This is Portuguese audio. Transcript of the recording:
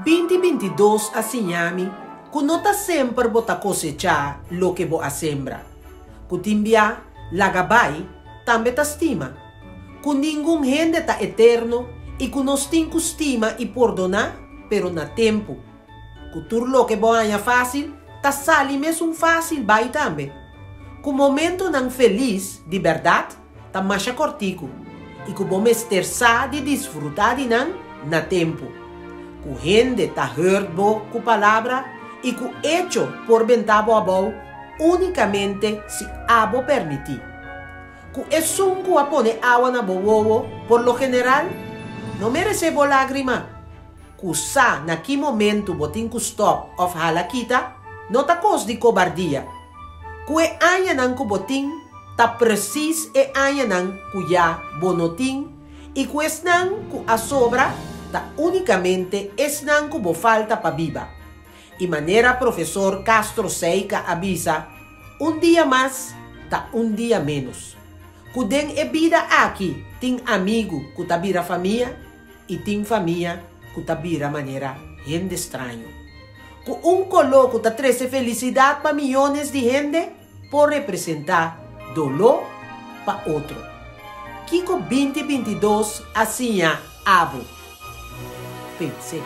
2022 assinhami, que nota sempre bota cosechar lo que boa sembra. Kutimbia, lagabai, também ta estima. Que nenhum gente ta eterno e que nos tem estima e perdonar, pero na tempo. Que tur lo que boa fácil, ta sali mesmo fácil vai também. Que o momento não feliz, de verdade, ta macha cortico. E que bom esterçar de desfrutar de não na tempo. Que gente ta hurt bo com palavra e que hecho por ventabo a bo unicamente se abo permitir. Que é sunco a poner agua na bobo, por lo general, não merece bo lágrima. Que sa na que momento botin ku stop of halakita, não ta cos de cobardia. Que é anya nang ku botin, ta precis é anya nang ku ya bonotin, e que es nang ku a sobra, ta unicamente es nang ku bo falta pa viva. Y manera profesor Castro Seica avisa, un día más, ta un día menos. Kuden e vida aqui, tin amigo que ta vira família, e tin família que ta vira maneira gente estranho. Que coloco ta trece felicidade para milhões de gente, por representar dolor para outro. Kiko 2022 assim abo. Pensei.